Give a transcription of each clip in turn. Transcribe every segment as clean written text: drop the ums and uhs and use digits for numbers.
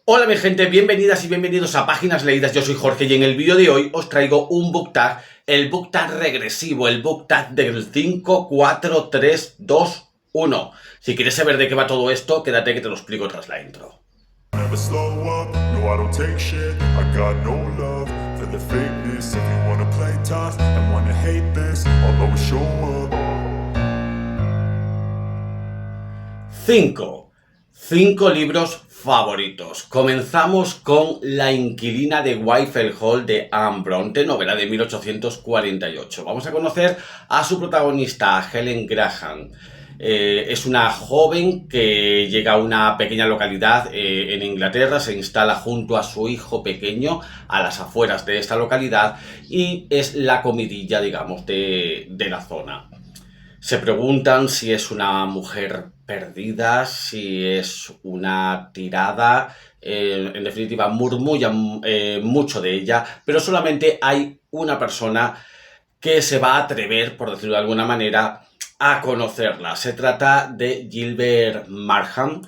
Hola mi gente, bienvenidas y bienvenidos a Páginas Leídas, yo soy Jorge y en el vídeo de hoy os traigo un book tag, el book tag regresivo, el book tag del 5, 4, 3, 2, 1. Si quieres saber de qué va todo esto, quédate que te lo explico tras la intro. Never slow up, no I don't take shit. I got no love for the fakeness. If you wanna play tough and wanna hate this, I'll always show up. 5 libros favoritos. Comenzamos con La inquilina de Wyfeld Hall de Anne Bronte, novela de 1848. Vamos a conocer a su protagonista, a Helen Graham. Es una joven que llega a una pequeña localidad en Inglaterra, se instala junto a su hijo pequeño a las afueras de esta localidad y es la comidilla, digamos, de la zona. Se preguntan si es una mujer perdida, si es una tirada, en definitiva murmullan mucho de ella, pero solamente hay una persona que se va a atrever, por decirlo de alguna manera, a conocerla. Se trata de Gilbert Markham,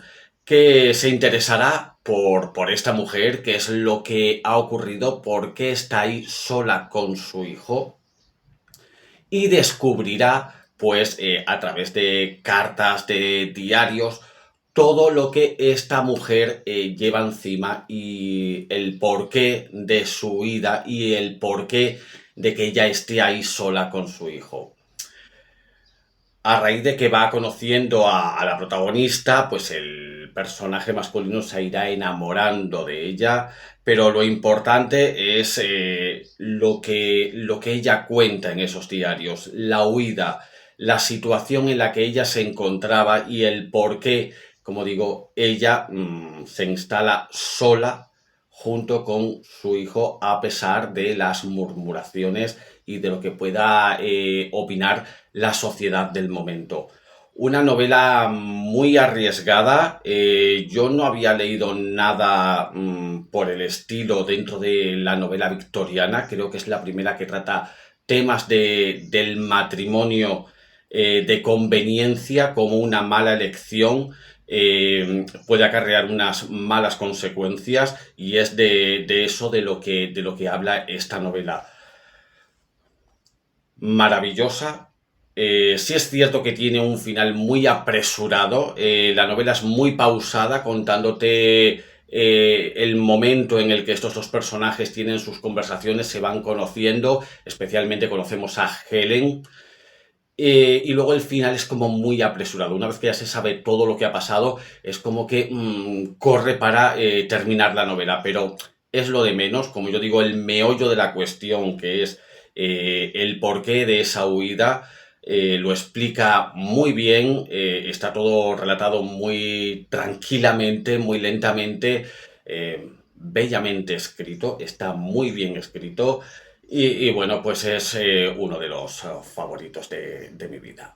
que se interesará por esta mujer, qué es lo que ha ocurrido, por qué está ahí sola con su hijo, y descubrirá pues a través de cartas, de diarios, todo lo que esta mujer lleva encima y el porqué de su huida y el porqué de que ella esté ahí sola con su hijo. A raíz de que va conociendo a la protagonista, pues el personaje masculino se irá enamorando de ella, pero lo importante es lo que ella cuenta en esos diarios, la huida, la situación en la que ella se encontraba y el por qué, como digo, ella se instala sola junto con su hijo a pesar de las murmuraciones y de lo que pueda opinar la sociedad del momento. Una novela muy arriesgada. Yo no había leído nada por el estilo dentro de la novela victoriana. Creo que es la primera que trata temas del matrimonio de conveniencia como una mala elección. Puede acarrear unas malas consecuencias y es de eso de lo que habla esta novela. Maravillosa. Sí es cierto que tiene un final muy apresurado. La novela es muy pausada, contándote el momento en el que estos dos personajes tienen sus conversaciones, se van conociendo. Especialmente conocemos a Helen. Y luego el final es como muy apresurado. Una vez que ya se sabe todo lo que ha pasado, es como que corre para terminar la novela. Pero es lo de menos, como yo digo, el meollo de la cuestión, que es el porqué de esa huida, lo explica muy bien. Está todo relatado muy tranquilamente, muy lentamente, bellamente escrito, está muy bien escrito. Y bueno, pues es uno de los favoritos de mi vida.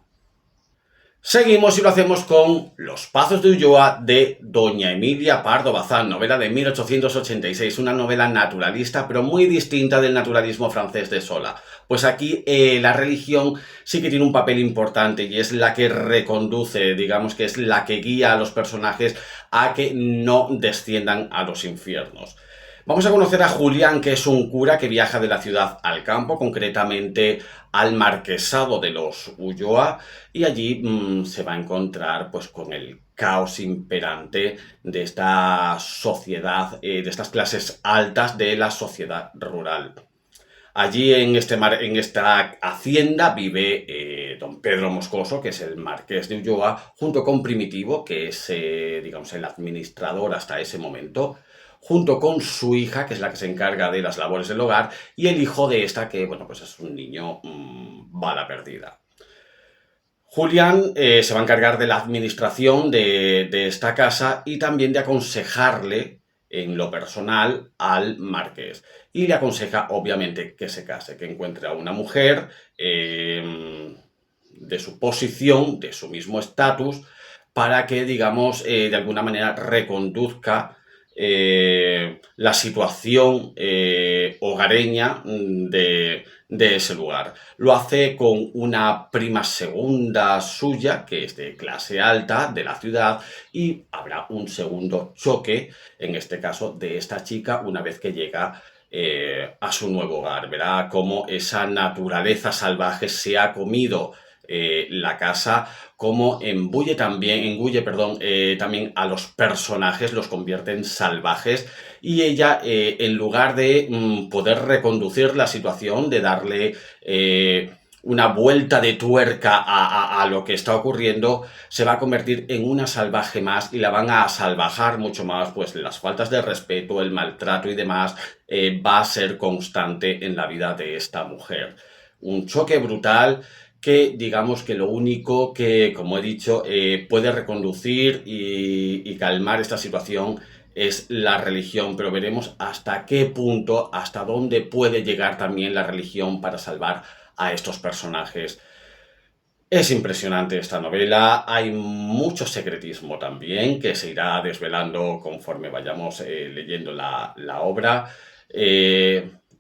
Seguimos y lo hacemos con Los Pazos de Ulloa de Doña Emilia Pardo Bazán, novela de 1886, una novela naturalista, pero muy distinta del naturalismo francés de Zola. Pues aquí la religión sí que tiene un papel importante y es la que reconduce, digamos que es la que guía a los personajes a que no desciendan a los infiernos. Vamos a conocer a Julián, que es un cura que viaja de la ciudad al campo, concretamente al marquesado de los Ulloa, y allí se va a encontrar pues con el caos imperante de esta sociedad, de estas clases altas de la sociedad rural. Allí en esta hacienda vive don Pedro Moscoso, que es el marqués de Ulloa, junto con Primitivo, que es, digamos, el administrador hasta ese momento, junto con su hija, que es la que se encarga de las labores del hogar, y el hijo de esta, que, bueno, pues es un niño bala perdida. Julián se va a encargar de la administración de esta casa y también de aconsejarle en lo personal al marqués. Y le aconseja, obviamente, que se case, que encuentre a una mujer de su posición, de su mismo estatus, para que, digamos, de alguna manera reconduzca la situación hogareña de ese lugar. Lo hace con una prima segunda suya, que es de clase alta, de la ciudad, y habrá un segundo choque, en este caso, de esta chica una vez que llega a su nuevo hogar. Verá cómo esa naturaleza salvaje se ha comido la casa, cómo engulle también a los personajes, los convierte en salvajes, y ella, en lugar de poder reconducir la situación, de darle una vuelta de tuerca a lo que está ocurriendo, se va a convertir en una salvaje más y la van a salvajar mucho más, pues las faltas de respeto, el maltrato y demás va a ser constante en la vida de esta mujer. Un choque brutal que digamos que lo único que, como he dicho, puede reconducir y calmar esta situación es la religión, pero veremos hasta qué punto, hasta dónde puede llegar también la religión para salvar a estos personajes. Es impresionante esta novela, hay mucho secretismo también que se irá desvelando conforme vayamos leyendo la obra.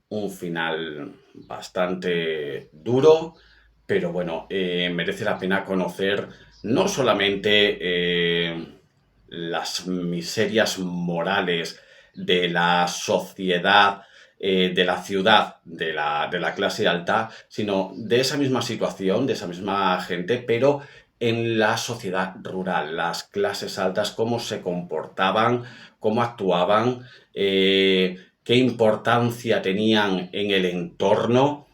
Un final bastante duro, pero bueno, merece la pena conocer no solamente las miserias morales de la sociedad, de la ciudad, de la clase alta, sino de esa misma situación, de esa misma gente, pero en la sociedad rural, las clases altas, cómo se comportaban, cómo actuaban, qué importancia tenían en el entorno,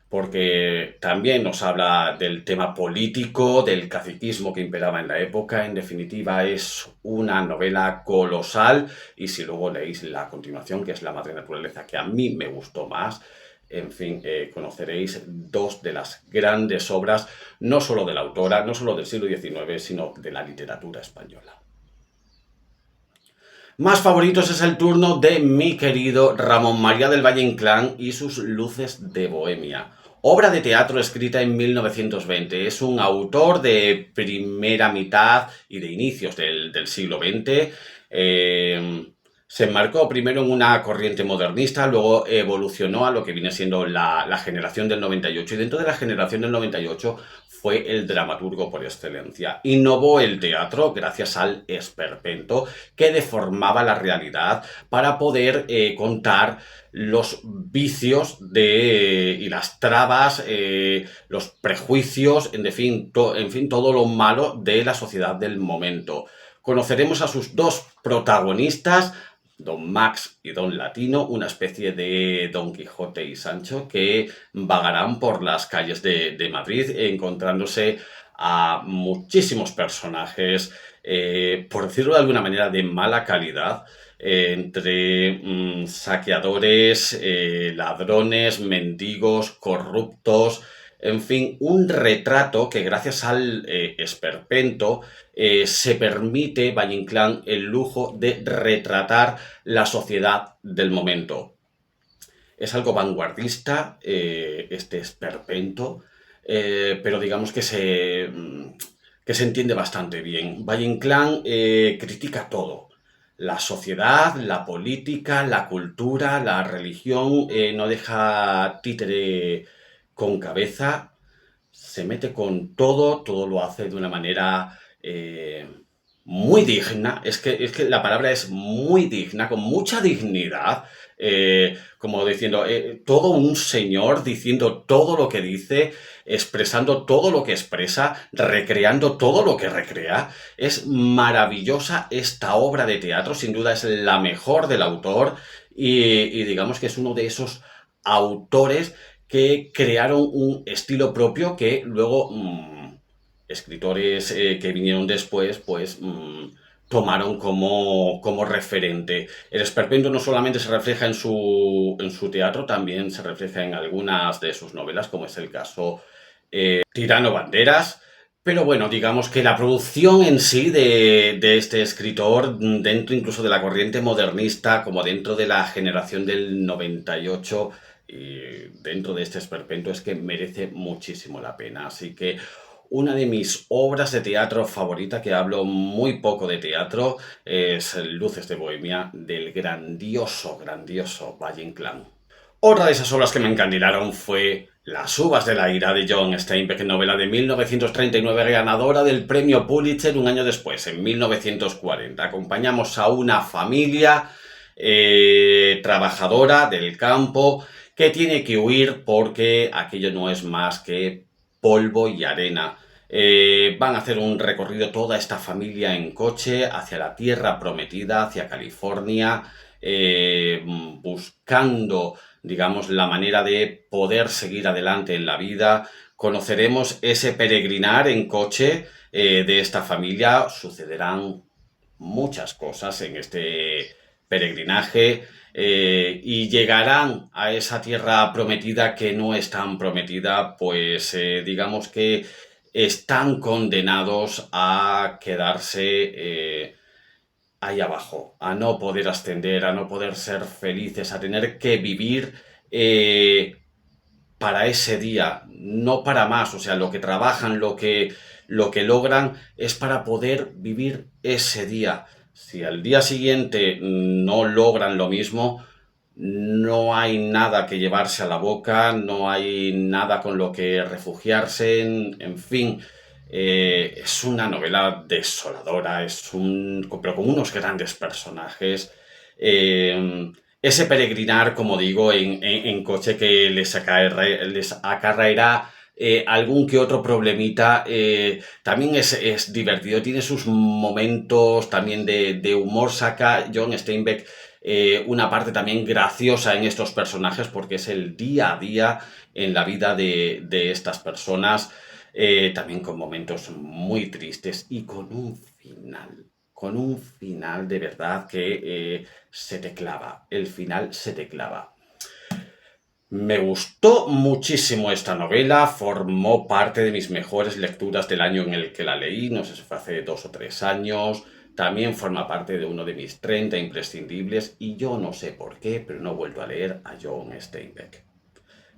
porque también nos habla del tema político, del caciquismo que imperaba en la época. En definitiva, es una novela colosal, y si luego leéis la continuación, que es La Madre Naturaleza, que a mí me gustó más, en fin, conoceréis dos de las grandes obras, no solo de la autora, no solo del siglo XIX, sino de la literatura española. Más favoritos es el turno de mi querido Ramón María del Valle Inclán y sus Luces de Bohemia. Obra de teatro escrita en 1920. Es un autor de primera mitad y de inicios del siglo XX. Se enmarcó primero en una corriente modernista, luego evolucionó a lo que viene siendo la generación del 98, y dentro de la generación del 98 fue el dramaturgo por excelencia. Innovó el teatro gracias al esperpento, que deformaba la realidad para poder contar los vicios y las trabas, los prejuicios, en fin, todo lo malo de la sociedad del momento. Conoceremos a sus dos protagonistas, Don Max y Don Latino, una especie de Don Quijote y Sancho que vagarán por las calles de Madrid encontrándose a muchísimos personajes, por decirlo de alguna manera, de mala calidad, entre saqueadores, ladrones, mendigos, corruptos, en fin, un retrato que gracias al esperpento se permite Valle Inclán el lujo de retratar la sociedad del momento. Es algo vanguardista, este esperpento, pero digamos que se entiende bastante bien. Valle Inclán critica todo. La sociedad, la política, la cultura, la religión, no deja títere con cabeza, se mete con todo, todo lo hace de una manera muy digna. Es que la palabra es muy digna, con mucha dignidad, como diciendo, todo un señor diciendo todo lo que dice, expresando todo lo que expresa, recreando todo lo que recrea. Es maravillosa esta obra de teatro, sin duda es la mejor del autor, y digamos que es uno de esos autores que crearon un estilo propio que luego escritores que vinieron después, pues tomaron como referente. El esperpento no solamente se refleja en su teatro, también se refleja en algunas de sus novelas, como es el caso Tirano Banderas. Pero bueno, digamos que la producción en sí de este escritor, dentro incluso de la corriente modernista, como dentro de la generación del 98, y dentro de este esperpento, es que merece muchísimo la pena. Así que una de mis obras de teatro favorita, que hablo muy poco de teatro, es Luces de Bohemia, del grandioso Valle Inclán. Otra de esas obras que me encandilaron fue Las uvas de la ira de John Steinbeck, novela de 1939, ganadora del premio Pulitzer un año después, en 1940. Acompañamos a una familia trabajadora del campo que tiene que huir porque aquello no es más que polvo y arena. Van a hacer un recorrido toda esta familia en coche hacia la tierra prometida, hacia California, buscando, digamos, la manera de poder seguir adelante en la vida. Conoceremos ese peregrinar en coche de esta familia. Sucederán muchas cosas en este peregrinaje y llegarán a esa tierra prometida que no es tan prometida, pues digamos que están condenados a quedarse ahí abajo, a no poder ascender, a no poder ser felices, a tener que vivir para ese día, no para más. O sea, lo que trabajan, lo que logran es para poder vivir ese día. Si al día siguiente no logran lo mismo, no hay nada que llevarse a la boca, no hay nada con lo que refugiarse, en fin. Es una novela desoladora, pero con unos grandes personajes. Ese peregrinar, como digo, en coche que les acarreará algún que otro problemita, también es divertido, tiene sus momentos también de humor. Saca John Steinbeck una parte también graciosa en estos personajes, porque es el día a día en la vida de estas personas, también con momentos muy tristes y con un final de verdad que se te clava, el final se te clava. Me gustó muchísimo esta novela, formó parte de mis mejores lecturas del año en el que la leí, no sé si fue hace 2 o 3 años, también forma parte de uno de mis 30 imprescindibles y yo no sé por qué, pero no he vuelto a leer a John Steinbeck.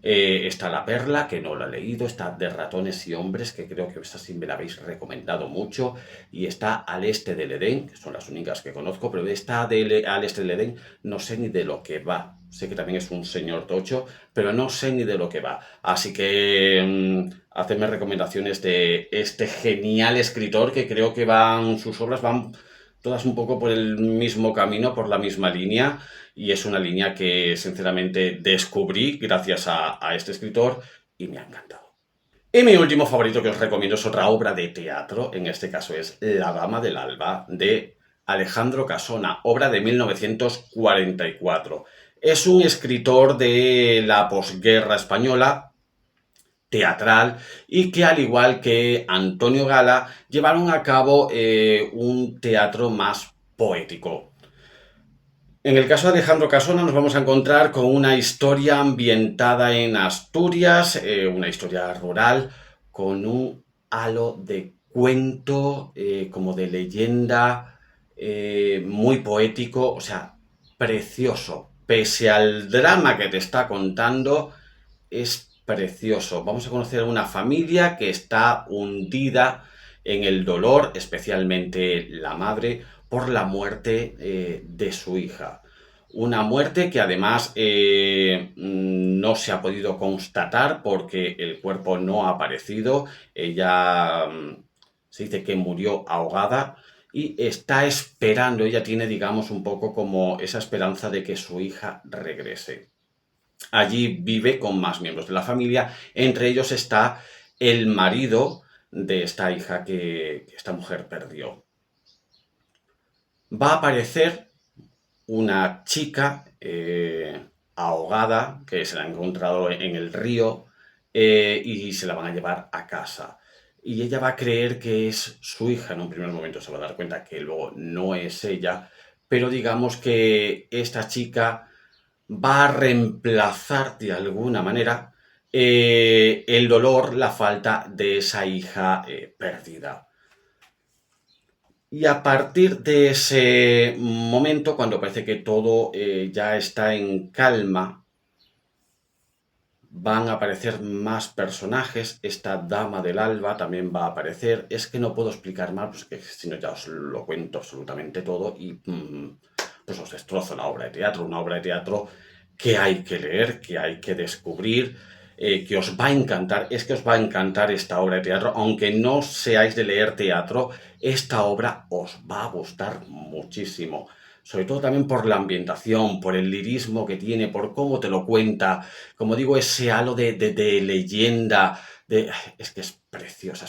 Está La Perla, que no la he leído, está De Ratones y Hombres, que creo que esta sí me la habéis recomendado mucho, y está Al Este del Edén, que son las únicas que conozco, pero esta Al Este del Edén no sé ni de lo que va. Sé que también es un señor tocho, pero no sé ni de lo que va. Así que hacedme recomendaciones de este genial escritor, que creo que sus obras van todas un poco por el mismo camino, por la misma línea, y es una línea que sinceramente descubrí gracias a este escritor y me ha encantado. Y mi último favorito que os recomiendo es otra obra de teatro, en este caso es La Dama del Alba, de Alejandro Casona, obra de 1944. Es un escritor de la posguerra española, teatral, y que al igual que Antonio Gala llevaron a cabo un teatro más poético. En el caso de Alejandro Casona nos vamos a encontrar con una historia ambientada en Asturias, una historia rural, con un halo de cuento, como de leyenda, muy poético, o sea, precioso. Pese al drama que te está contando, es precioso. Vamos a conocer a una familia que está hundida en el dolor, especialmente la madre, por la muerte de su hija. Una muerte que además no se ha podido constatar porque el cuerpo no ha aparecido. Ella se dice que murió ahogada y está esperando, ella tiene, digamos, un poco como esa esperanza de que su hija regrese. Allí vive con más miembros de la familia, entre ellos está el marido de esta hija que esta mujer perdió. Va a aparecer una chica ahogada que se la ha encontrado en el río y se la van a llevar a casa. Y ella va a creer que es su hija. En un primer momento se va a dar cuenta que luego no es ella, pero digamos que esta chica va a reemplazar de alguna manera el dolor, la falta de esa hija perdida. Y a partir de ese momento, cuando parece que todo ya está en calma, van a aparecer más personajes, esta Dama del Alba también va a aparecer. Es que no puedo explicar más, pues que si no ya os lo cuento absolutamente todo y pues os destrozo la obra de teatro, una obra de teatro que hay que leer, que hay que descubrir, que os va a encantar. Es que os va a encantar esta obra de teatro, aunque no seáis de leer teatro, esta obra os va a gustar muchísimo. Sobre todo también por la ambientación, por el lirismo que tiene, por cómo te lo cuenta, como digo, ese halo de leyenda, es que es preciosa,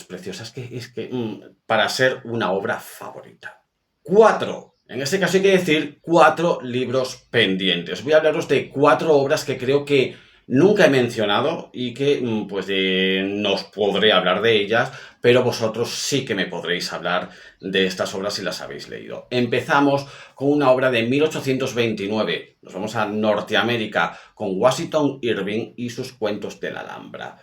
para ser una obra favorita. 4. En este caso hay que decir 4 libros pendientes. Voy a hablaros de 4 obras que creo que nunca he mencionado y que pues no os podré hablar de ellas, pero vosotros sí que me podréis hablar de estas obras si las habéis leído. Empezamos con una obra de 1829. Nos vamos a Norteamérica con Washington Irving y sus cuentos de la Alhambra.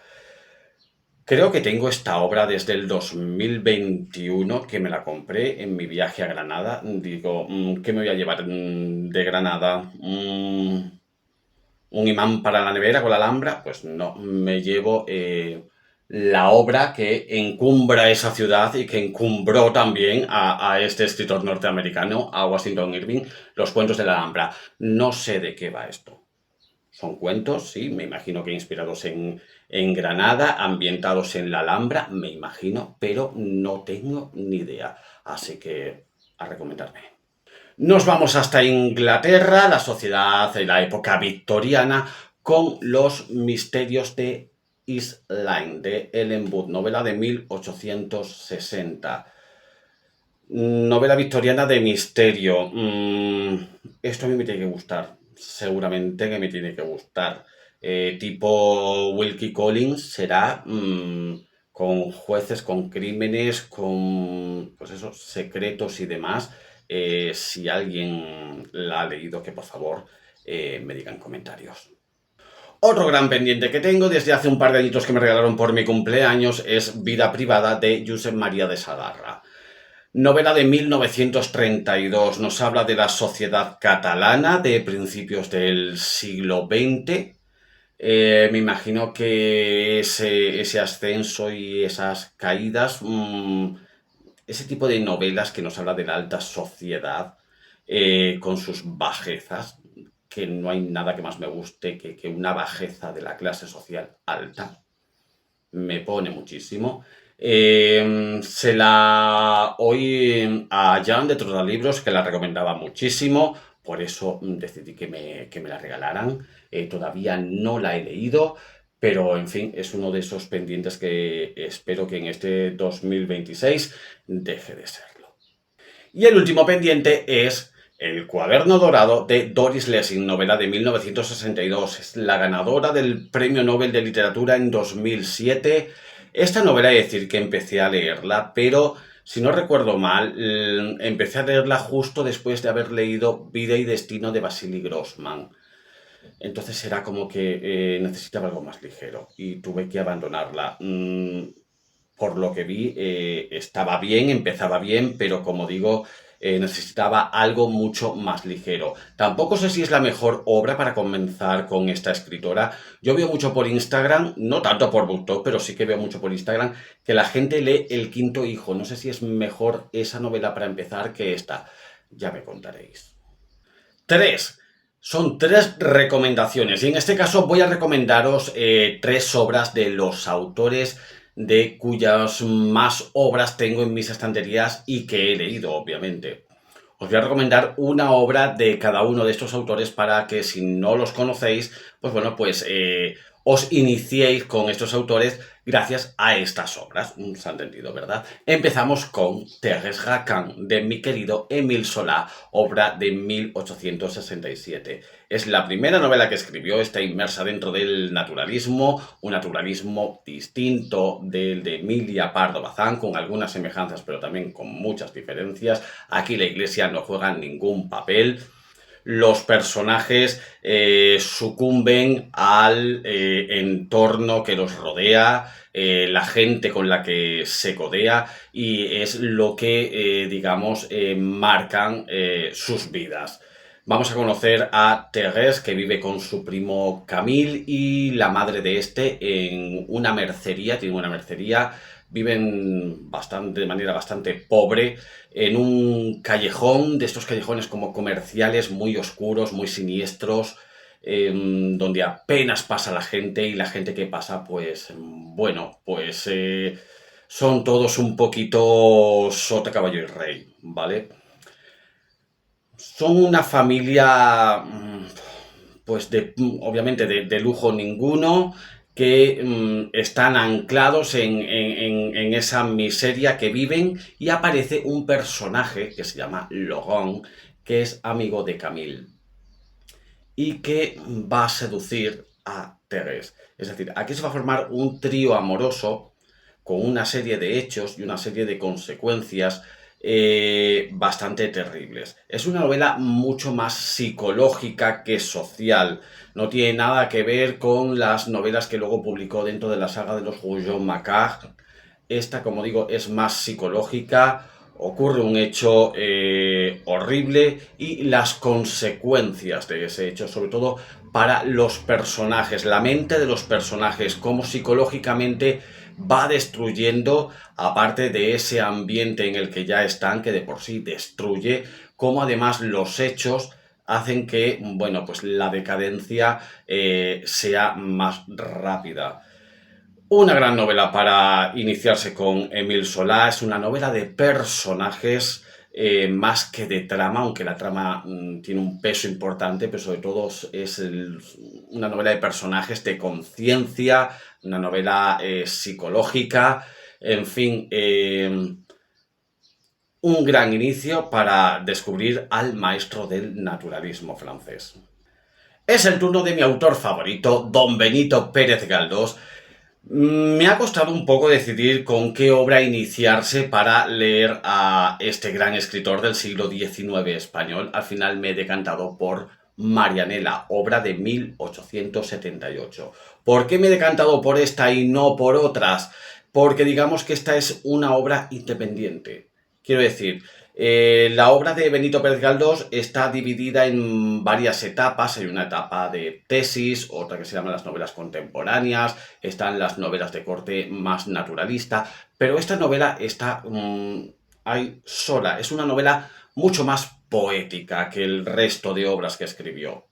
Creo que tengo esta obra desde el 2021, que me la compré en mi viaje a Granada. Digo, ¿qué me voy a llevar de Granada? ¿Un imán para la nevera con la Alhambra? Pues no, me llevo la obra que encumbra esa ciudad y que encumbró también a este escritor norteamericano, a Washington Irving, Los cuentos de la Alhambra. No sé de qué va esto. Son cuentos, sí, me imagino que inspirados en Granada, ambientados en la Alhambra, me imagino, pero no tengo ni idea. Así que a recomendarme. Nos vamos hasta Inglaterra, la sociedad de la época victoriana, con Los misterios de East Lynne, de Ellen Wood, novela de 1860. Novela victoriana de misterio. Esto a mí me tiene que gustar. Seguramente que me tiene que gustar. Tipo Wilkie Collins será con jueces, con crímenes, con pues eso, secretos y demás. Si alguien la ha leído, que por favor me diga en comentarios. Otro gran pendiente que tengo desde hace un par de añitos que me regalaron por mi cumpleaños es Vida privada de Josep María de Sagarra. Novela de 1932, nos habla de la sociedad catalana de principios del siglo XX. Me imagino que ese ascenso y esas caídas, ese tipo de novelas que nos habla de la alta sociedad con sus bajezas, que no hay nada que más me guste que una bajeza de la clase social alta. Me pone muchísimo. Se la oí a Jan de Trotalibros, que la recomendaba muchísimo, por eso decidí que me la regalaran. Todavía no la he leído, pero en fin, es uno de esos pendientes que espero que en este 2026 deje de serlo. Y el último pendiente es El cuaderno dorado de Doris Lessing, novela de 1962. Es la ganadora del Premio Nobel de Literatura en 2007. Esta novela, he de decir que empecé a leerla, pero si no recuerdo mal, empecé a leerla justo después de haber leído Vida y Destino de Vasily Grossman. Entonces era como que necesitaba algo más ligero y tuve que abandonarla. Por lo que vi, estaba bien, empezaba bien, pero como digo, necesitaba algo mucho más ligero. Tampoco sé si es la mejor obra para comenzar con esta escritora. Yo veo mucho por Instagram, no tanto por BookTok, pero sí que veo mucho por Instagram, que la gente lee El quinto hijo. No sé si es mejor esa novela para empezar que esta. Ya me contaréis. 3. Son 3 recomendaciones y en este caso voy a recomendaros 3 obras de los autores de cuyas más obras tengo en mis estanterías y que he leído, obviamente. Os voy a recomendar una obra de cada uno de estos autores para que si no los conocéis, pues bueno, pues os iniciéis con estos autores gracias a estas obras. Se ha entendido, ¿verdad? Empezamos con Thérèse Racan, de mi querido Émile Zola, obra de 1867. Es la primera novela que escribió, está inmersa dentro del naturalismo, un naturalismo distinto del de Emilia Pardo Bazán, con algunas semejanzas, pero también con muchas diferencias. Aquí la Iglesia no juega ningún papel. Los personajes sucumben al entorno que los rodea, la gente con la que se codea y es lo que, digamos, marcan sus vidas. Vamos a conocer a Thérèse, que vive con su primo Camille y la madre de este en una mercería, tiene una mercería, viven de manera bastante pobre en un callejón, de estos callejones como comerciales muy oscuros, muy siniestros, donde apenas pasa la gente y la gente que pasa, pues bueno, pues son todos un poquito sota, caballo y rey, ¿vale? Son una familia, pues obviamente de lujo ninguno, que están anclados en esa miseria que viven y aparece un personaje que se llama Laurent, que es amigo de Camille y que va a seducir a Thérèse. Es decir, aquí se va a formar un trío amoroso con una serie de hechos y una serie de consecuencias bastante terribles. Es una novela mucho más psicológica que social. No tiene nada que ver con las novelas que luego publicó dentro de la saga de los Rougon-Macquart. Esta, como digo, es más psicológica, ocurre un hecho horrible y las consecuencias de ese hecho, sobre todo para los personajes, la mente de los personajes, cómo psicológicamente va destruyendo, aparte de ese ambiente en el que ya están, que de por sí destruye, cómo además los hechos hacen que, bueno, pues la decadencia sea más rápida. Una gran novela para iniciarse con Émile Zola. Es una novela de personajes más que de trama, aunque la trama tiene un peso importante, pero sobre todo es una novela de personajes de conciencia, una novela psicológica, en fin, un gran inicio para descubrir al maestro del naturalismo francés. Es el turno de mi autor favorito, don Benito Pérez Galdós. Me ha costado un poco decidir con qué obra iniciarse para leer a este gran escritor del siglo XIX español. Al final me he decantado por Marianela, obra de 1878. ¿Por qué me he decantado por esta y no por otras? Porque digamos que esta es una obra independiente. Quiero decir, la obra de Benito Pérez Galdós está dividida en varias etapas. Hay una etapa de tesis, otra que se llama las novelas contemporáneas, están las novelas de corte más naturalista, pero esta novela está ahí sola. Es una novela mucho más poética que el resto de obras que escribió.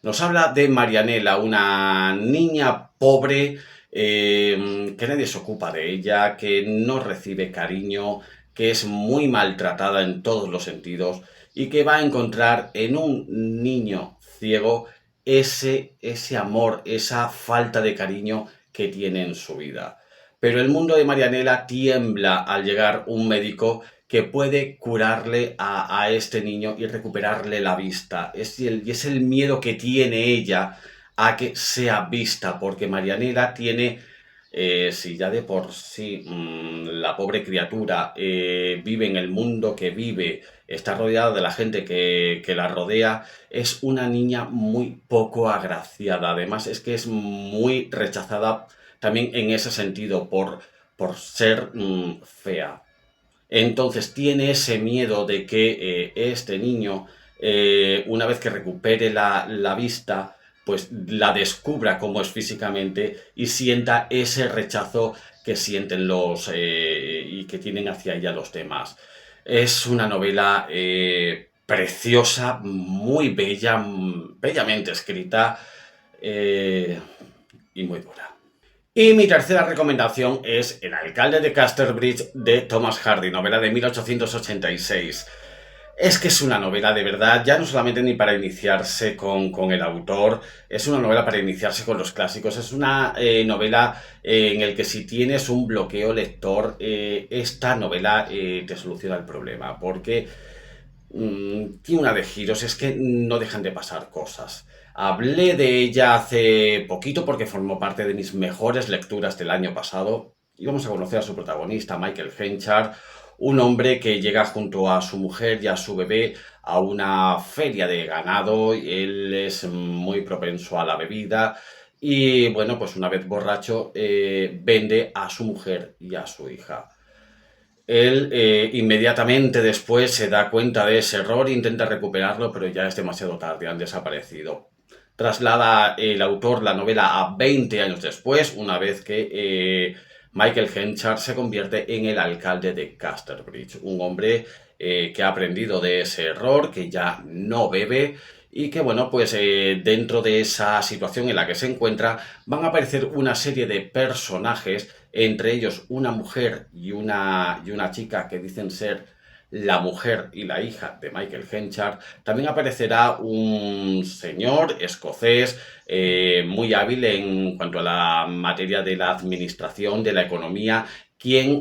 Nos habla de Marianela, una niña pobre, que nadie se ocupa de ella, que no recibe cariño, que es muy maltratada en todos los sentidos y que va a encontrar en un niño ciego ese amor, esa falta de cariño que tiene en su vida. Pero el mundo de Marianela tiembla al llegar un médico que puede curarle a este niño y recuperarle la vista. Y es el miedo que tiene ella a que sea vista, porque Marianela tiene, si ya de por sí la pobre criatura vive en el mundo que vive, está rodeada de la gente que la rodea, es una niña muy poco agraciada. Además es que es muy rechazada también en ese sentido por ser fea. Entonces tiene ese miedo de que este niño, una vez que recupere la vista, pues la descubra cómo es físicamente y sienta ese rechazo que sienten y que tienen hacia ella los demás. Es una novela preciosa, muy bella, bellamente escrita y muy dura. Y mi tercera recomendación es El alcalde de Casterbridge de Thomas Hardy, novela de 1886. Es que es una novela de verdad, ya no solamente ni para iniciarse con el autor, es una novela para iniciarse con los clásicos, es una novela en el que si tienes un bloqueo lector, esta novela te soluciona el problema, porque tiene una de giros, es que no dejan de pasar cosas. Hablé de ella hace poquito porque formó parte de mis mejores lecturas del año pasado. Y vamos a conocer a su protagonista, Michael Henchard, un hombre que llega junto a su mujer y a su bebé a una feria de ganado. Él es muy propenso a la bebida y, bueno, pues una vez borracho, vende a su mujer y a su hija. Él inmediatamente después se da cuenta de ese error e intenta recuperarlo, pero ya es demasiado tarde, han desaparecido. Traslada el autor la novela a 20 años después, una vez que Michael Henchard se convierte en el alcalde de Casterbridge, un hombre que ha aprendido de ese error, que ya no bebe y que, bueno, pues dentro de esa situación en la que se encuentra van a aparecer una serie de personajes, entre ellos una mujer y una chica que dicen ser la mujer y la hija de Michael Henchard. También aparecerá un señor escocés muy hábil en cuanto a la materia de la administración, de la economía, quien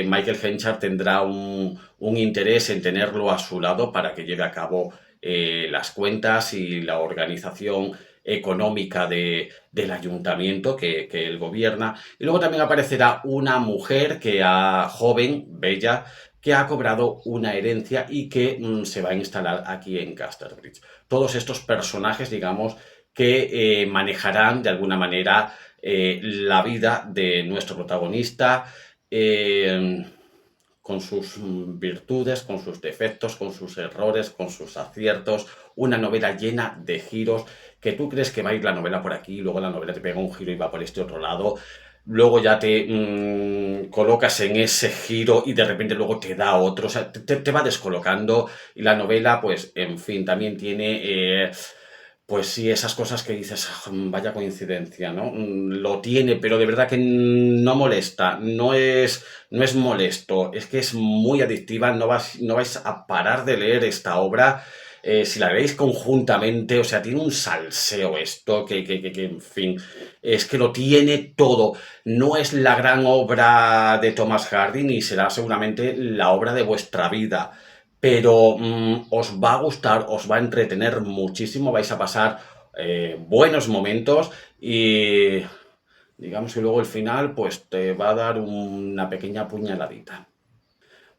Michael Henchard tendrá un interés en tenerlo a su lado para que lleve a cabo las cuentas y la organización económica del ayuntamiento que él gobierna. Y luego también aparecerá una mujer joven, bella, que ha cobrado una herencia y que se va a instalar aquí en Casterbridge. Todos estos personajes, digamos, que manejarán de alguna manera la vida de nuestro protagonista, con sus virtudes, con sus defectos, con sus errores, con sus aciertos. Una novela llena de giros, que tú crees que va a ir la novela por aquí, y luego la novela te pega un giro y va por este otro lado. Luego ya te colocas en ese giro y de repente luego te da otro. O sea, te va descolocando. Y la novela, pues, en fin, también tiene... pues sí, esas cosas que dices, vaya coincidencia, ¿no? Lo tiene, pero de verdad que no molesta, no es molesto, es que es muy adictiva, no vais a parar de leer esta obra. Si la leéis conjuntamente, o sea, tiene un salseo esto, que en fin, es que lo tiene todo. No es la gran obra de Thomas Hardy, ni será seguramente la obra de vuestra vida, pero os va a gustar, os va a entretener muchísimo, vais a pasar buenos momentos y digamos que luego el final pues te va a dar una pequeña puñaladita.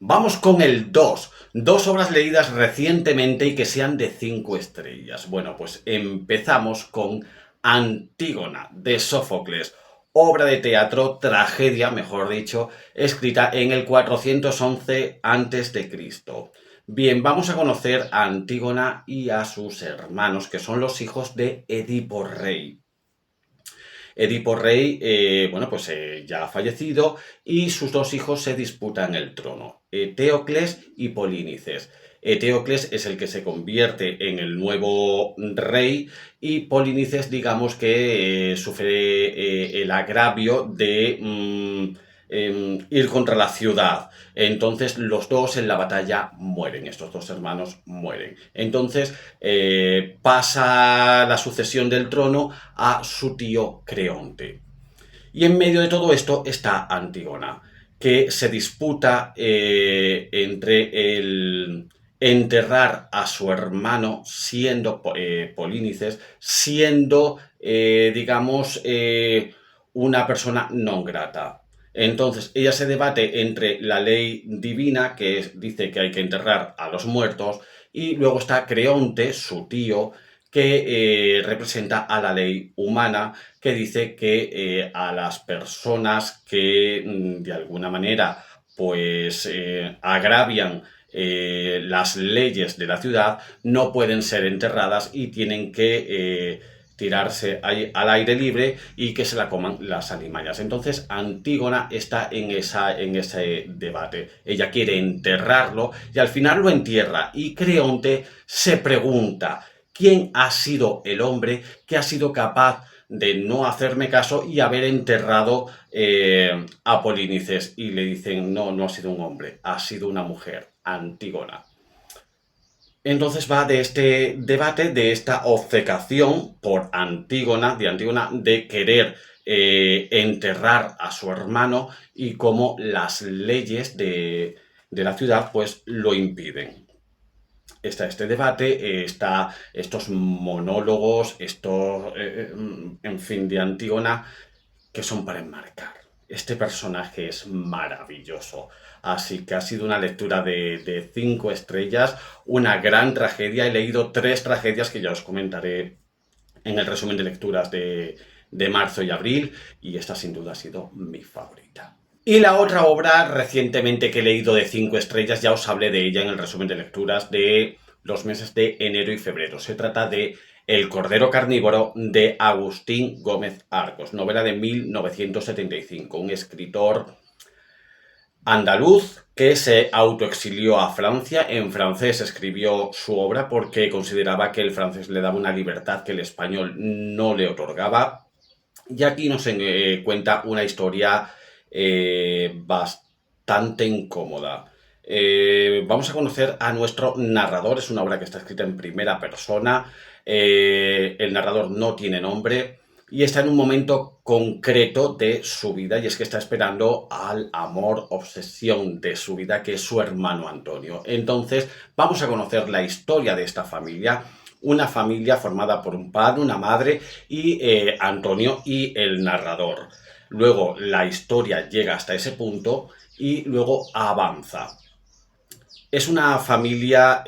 Vamos con el 2. Dos obras leídas recientemente y que sean de 5 estrellas. Bueno, pues empezamos con Antígona, de Sófocles. Obra de teatro, tragedia, mejor dicho, escrita en el 411 a.C. Bien, vamos a conocer a Antígona y a sus hermanos, que son los hijos de Edipo Rey. Edipo Rey, bueno, pues ya ha fallecido y sus dos hijos se disputan el trono, Eteocles y Polínices. Eteocles es el que se convierte en el nuevo rey y Polínices, digamos que sufre el agravio de ir contra la ciudad. Entonces los dos en la batalla mueren, estos dos hermanos mueren. Entonces pasa la sucesión del trono a su tío Creonte. Y en medio de todo esto está Antígona, que se disputa entre el enterrar a su hermano siendo Polínices, siendo, digamos, una persona non grata. Entonces, ella se debate entre la ley divina, que dice que hay que enterrar a los muertos, y luego está Creonte, su tío, que representa a la ley humana, que dice que a las personas que de alguna manera pues agravian las leyes de la ciudad no pueden ser enterradas y tienen que tirarse al aire libre y que se la coman las alimañas. Entonces Antígona está en ese debate. Ella quiere enterrarlo y al final lo entierra y Creonte se pregunta: ¿quién ha sido el hombre que ha sido capaz de no hacerme caso y haber enterrado a Polínices? Y le dicen: no ha sido un hombre, ha sido una mujer, Antígona. Entonces va de este debate, de esta obcecación por Antígona, de querer enterrar a su hermano y cómo las leyes de la ciudad pues lo impiden. Está este debate, está estos monólogos, en fin, de Antígona, que son para enmarcar. Este personaje es maravilloso, así que ha sido una lectura de 5 estrellas, una gran tragedia. He leído 3 tragedias que ya os comentaré en el resumen de lecturas de marzo y abril, y esta sin duda ha sido mi favorita. Y la otra obra recientemente que he leído de 5 estrellas, ya os hablé de ella en el resumen de lecturas de los meses de enero y febrero. Se trata de El Cordero Carnívoro de Agustín Gómez Arcos, novela de 1975, un escritor andaluz que se autoexilió a Francia. En francés escribió su obra porque consideraba que el francés le daba una libertad que el español no le otorgaba. Y aquí nos cuenta una historia bastante incómoda. Vamos a conocer a nuestro narrador. Es una obra que está escrita en primera persona. El narrador no tiene nombre y está en un momento concreto de su vida, y es que está esperando al amor, obsesión de su vida, que es su hermano Antonio. Entonces vamos a conocer la historia de esta familia. Una familia formada por un padre, una madre y Antonio y el narrador. Luego la historia llega hasta ese punto y luego avanza. Es una familia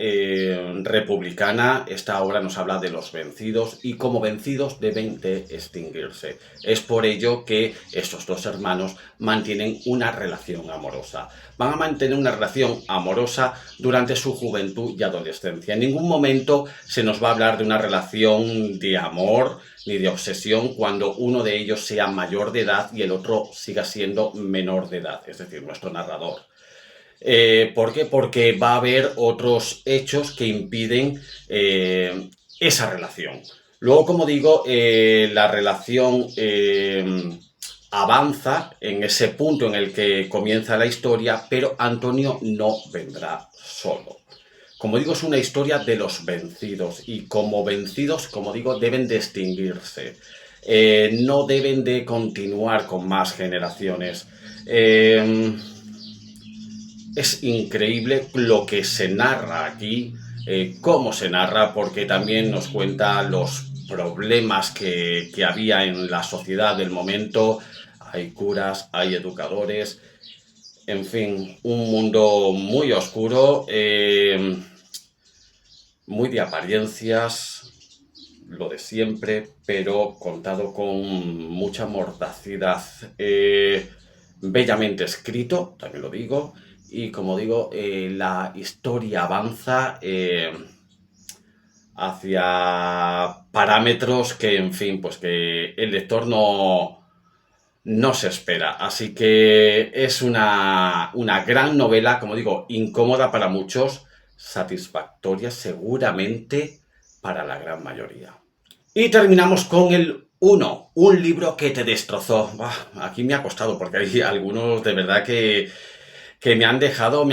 republicana. Esta obra nos habla de los vencidos y como vencidos deben de extinguirse. Es por ello que estos dos hermanos mantienen una relación amorosa. Van a mantener una relación amorosa durante su juventud y adolescencia. En ningún momento se nos va a hablar de una relación de amor ni de obsesión cuando uno de ellos sea mayor de edad y el otro siga siendo menor de edad, es decir, nuestro narrador. ¿Por qué? Porque va a haber otros hechos que impiden esa relación. Luego, como digo, la relación avanza en ese punto en el que comienza la historia, pero Antonio no vendrá solo. Como digo, es una historia de los vencidos y como vencidos, como digo, deben de extinguirse. No deben de continuar con más generaciones. Es increíble lo que se narra aquí, cómo se narra, porque también nos cuenta los problemas que había en la sociedad del momento. Hay curas, hay educadores, en fin, un mundo muy oscuro, muy de apariencias, lo de siempre, pero contado con mucha mordacidad. Bellamente escrito, también lo digo, y como digo, la historia avanza hacia parámetros que, en fin, pues que el lector no se espera. Así que es una gran novela, como digo, incómoda para muchos, satisfactoria seguramente para la gran mayoría. Y terminamos con el 1, un libro que te destrozó. Aquí me ha costado porque hay algunos de verdad que me han dejado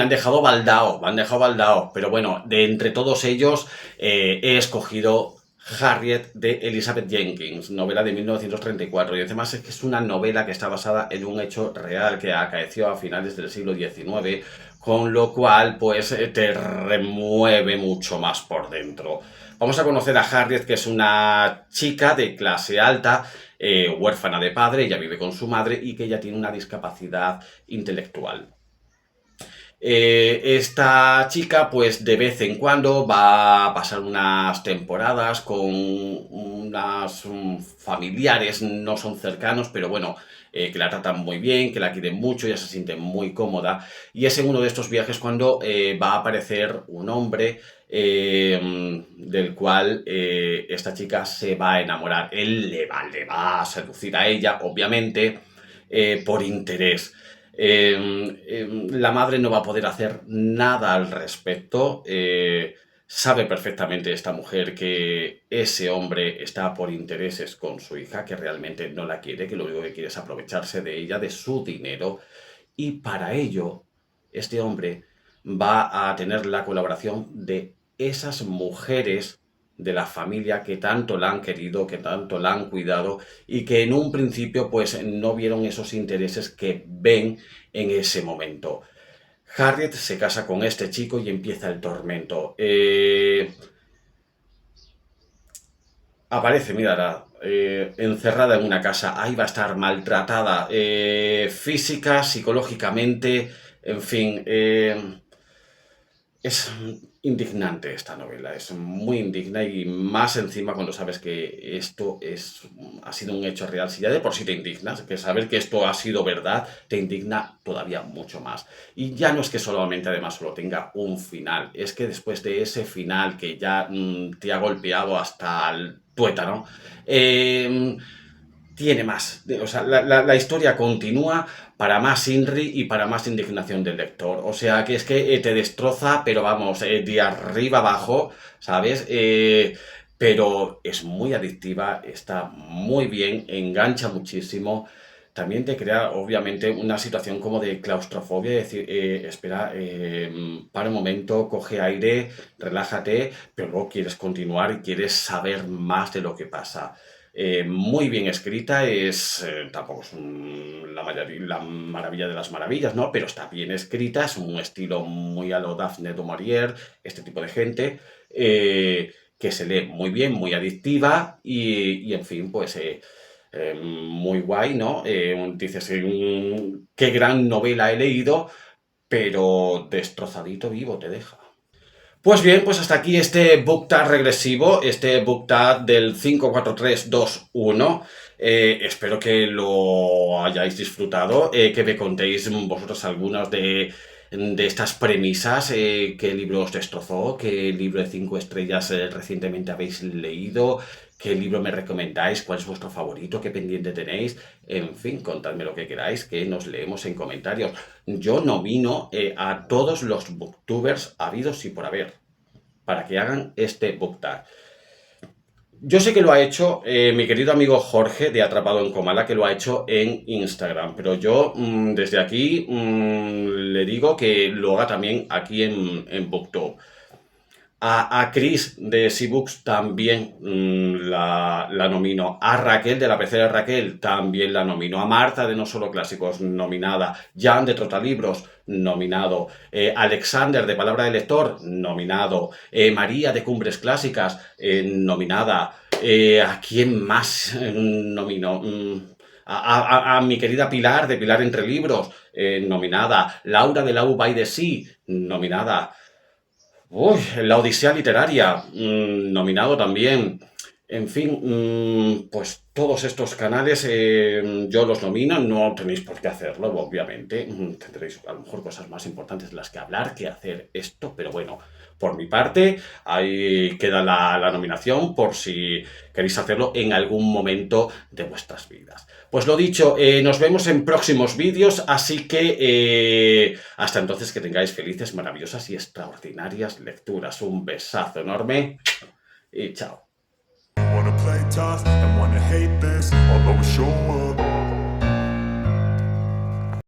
baldao, pero bueno, de entre todos ellos he escogido Harriet de Elizabeth Jenkins, novela de 1934, y además es que es una novela que está basada en un hecho real que acaeció a finales del siglo XIX, con lo cual pues te remueve mucho más por dentro. Vamos a conocer a Harriet, que es una chica de clase alta, huérfana de padre. Ella vive con su madre y que ella tiene una discapacidad intelectual. Esta chica pues de vez en cuando va a pasar unas temporadas con unas familiares, no son cercanos, pero bueno, que la tratan muy bien, que la quieren mucho, ella se siente muy cómoda, y es en uno de estos viajes cuando va a aparecer un hombre del cual esta chica se va a enamorar. Él le va a seducir a ella, obviamente, por interés. La madre no va a poder hacer nada al respecto. Sabe perfectamente esta mujer que ese hombre está por intereses con su hija, que realmente no la quiere, que lo único que quiere es aprovecharse de ella, de su dinero. Y para ello, este hombre va a tener la colaboración de esas mujeres de la familia que tanto la han querido, que tanto la han cuidado y que en un principio pues no vieron esos intereses que ven en ese momento. Harriet se casa con este chico y empieza el tormento. Aparece, mira, encerrada en una casa, ahí va a estar maltratada física, psicológicamente, en fin. Es indignante esta novela, es muy indigna y más encima cuando sabes que esto es ha sido un hecho real. Si ya de por sí te indignas, que saber que esto ha sido verdad te indigna todavía mucho más. Y ya no es que solamente además solo tenga un final, es que después de ese final que ya te ha golpeado hasta el tuétano, tiene más. O sea, la historia continúa para más Inri y para más indignación del lector. O sea, que es que te destroza, pero vamos, de arriba abajo, ¿sabes? Pero es muy adictiva, está muy bien, engancha muchísimo. También te crea, obviamente, una situación como de claustrofobia, es decir, espera, para un momento, coge aire, relájate, pero luego quieres continuar y quieres saber más de lo que pasa. Muy bien escrita, tampoco es la maravilla de las maravillas, ¿no? Pero está bien escrita, es un estilo muy a lo Daphne du Maurier, este tipo de gente, que se lee muy bien, muy adictiva y en fin, pues muy guay, ¿no? Dices, qué gran novela he leído, pero destrozadito vivo te deja. Pues bien, pues hasta aquí este BookTab regresivo, este BookTab del 54321. Espero que lo hayáis disfrutado, que me contéis vosotros algunas de estas premisas, qué libro os destrozó, qué libro de 5 estrellas recientemente habéis leído, qué libro me recomendáis, cuál es vuestro favorito, qué pendiente tenéis. En fin, contadme lo que queráis, que nos leemos en comentarios. Yo nomino a todos los booktubers habidos y por haber para que hagan este BookTab. Yo sé que lo ha hecho mi querido amigo Jorge de Atrapado en Comala, que lo ha hecho en Instagram, pero yo desde aquí le digo que lo haga también aquí en BookTube. A Chris de Seabooks también la nomino. A Raquel de la pecera Raquel también la nomino. A Marta de No Solo Clásicos, nominada. Jan de Trotalibros, nominado. Alexander de Palabra de Lector, nominado. María de Cumbres Clásicas, nominada. ¿A quién más nomino? A mi querida Pilar de Pilar Entre Libros, nominada. Laura de Love by the Sea, nominada. Uy, la Odisea Literaria, nominado también. En fin, pues todos estos canales yo los nomino, no tenéis por qué hacerlo, obviamente. Tendréis a lo mejor cosas más importantes de las que hablar que hacer esto, pero bueno, por mi parte, ahí queda la nominación por si queréis hacerlo en algún momento de vuestras vidas. Pues lo dicho, nos vemos en próximos vídeos, así que hasta entonces que tengáis felices, maravillosas y extraordinarias lecturas. Un besazo enorme y chao. Wanna play tough and wanna hate this, I'll always show up.